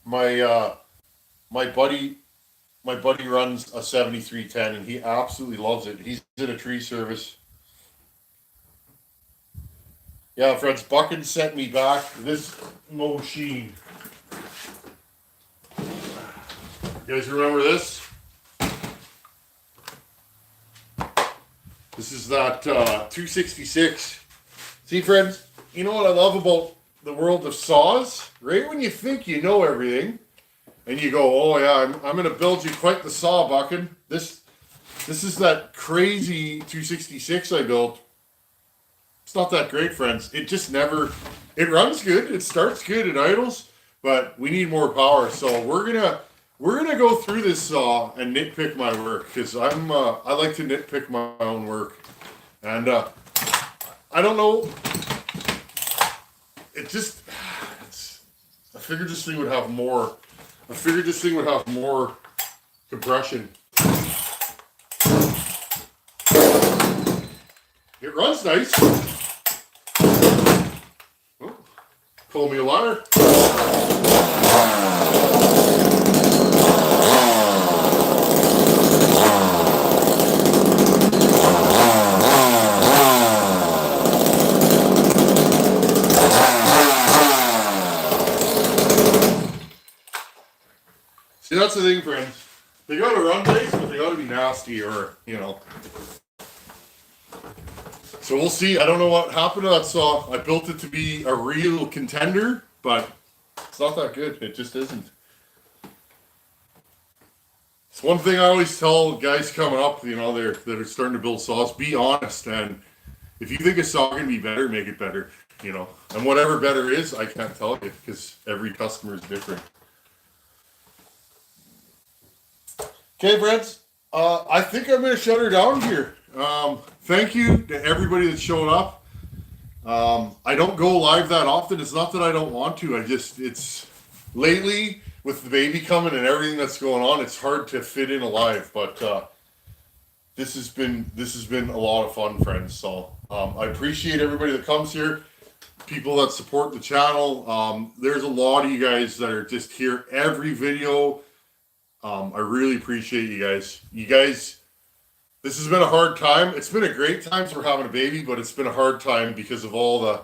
My buddy runs a 7310 and he absolutely loves it. He's in a tree service. Yeah, friends, Buckin sent me back this machine. You guys remember this? This is that 266. See, friends, you know what I love about the world of saws? Right when you think you know everything, and you go, oh yeah, I'm going to build you quite the saw, Buckin. This is that crazy 266 I built. It's not that great, friends. It just never, it runs good. It starts good. It idles, but we need more power. So we're gonna go through this saw and nitpick my work because I like to nitpick my own work, and I don't know. I figured this thing would have more. I figured this thing would have more compression. It runs nice. Oh, pull me a ladder. See, that's the thing, friends. They gotta run nice, but they gotta be nasty, or, you know. So we'll see. I don't know what happened to that saw. I built it to be a real contender, but it's not that good. It just isn't. It's one thing I always tell guys coming up, you know, that are starting to build saws, be honest. And if you think a saw can be better, make it better, you know. And whatever better is, I can't tell you because every customer is different. Okay, friends. I think I'm going to shut her down here. Thank you to everybody that showed up. I don't go live that often. It's not that I don't want to. It's lately with the baby coming and everything that's going on, it's hard to fit in a live. But this has been a lot of fun, friends. So I appreciate everybody that comes here, people that support the channel. There's a lot of you guys that are just here every video. I really appreciate you guys. This has been a hard time. It's been a great time for having a baby, but it's been a hard time because of all the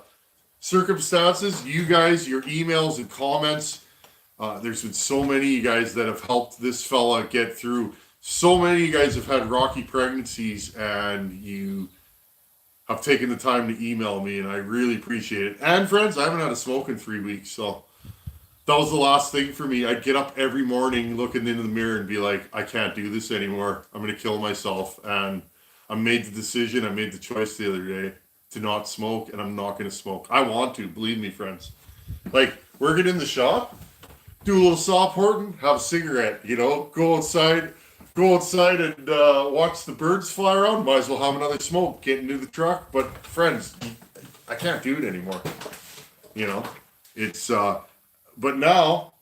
circumstances. You guys, your emails and comments. There's been so many of you guys that have helped this fella get through. So many of you guys have had rocky pregnancies, and you have taken the time to email me, and I really appreciate it. And friends, I haven't had a smoke in 3 weeks, so that was the last thing for me. I'd get up every morning looking into the mirror and be like, I can't do this anymore. I'm going to kill myself. And I made the decision, I made the choice the other day to not smoke, and I'm not going to smoke. I want to, believe me, friends. Like, working in the shop, do a little saw porting, have a cigarette, go outside and watch the birds fly around. Might as well have another smoke, get into the truck. But friends, I can't do it anymore. It's, but now,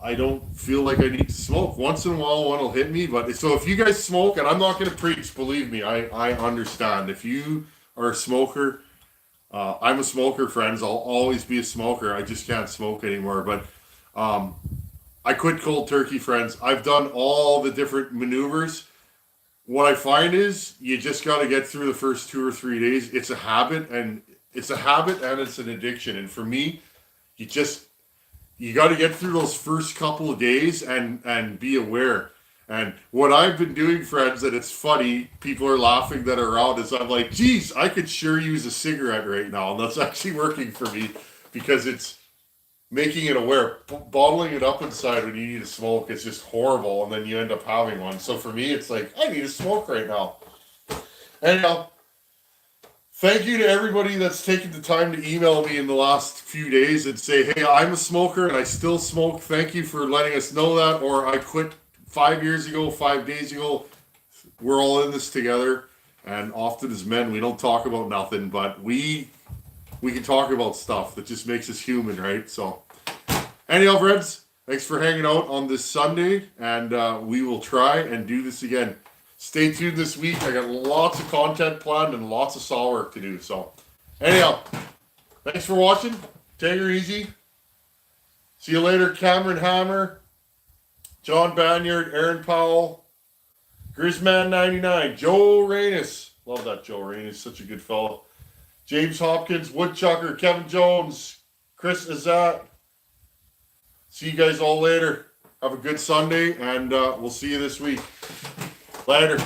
I don't feel like I need to smoke. Once in a while, one will hit me. But so if you guys smoke, and I'm not going to preach, believe me, I understand. If you are a smoker, I'm a smoker, friends. I'll always be a smoker. I just can't smoke anymore. But I quit cold turkey, friends. I've done all the different maneuvers. What I find is you just got to get through the first 2 or 3 days. It's a habit, and it's an addiction. And for me, you got to get through those first couple of days and be aware. And what I've been doing, friends, and it's funny, people are laughing that are around, is I'm like, geez, I could sure use a cigarette right now. And that's actually working for me because it's making it aware. Bottling it up inside when you need to smoke is just horrible. And then you end up having one. So for me, it's like, I need to smoke right now. Anyhow, thank you to everybody that's taken the time to email me in the last few days and say, hey, I'm a smoker and I still smoke. Thank you for letting us know that. Or I quit 5 years ago, 5 days ago. We're all in this together. And often as men, we don't talk about nothing, but we can talk about stuff that just makes us human, right? So anyhow, friends, thanks for hanging out on this Sunday. And we will try and do this again. Stay tuned this week. I got lots of content planned and lots of saw work to do. So, anyhow, thanks for watching. Take her easy. See you later, Cameron Hammer, John Banyard, Aaron Powell, Grizzman99, Joe Reynes. Love that Joe Reynes. Such a good fellow. James Hopkins, Woodchucker, Kevin Jones, Chris Azat. See you guys all later. Have a good Sunday, and we'll see you this week. Later.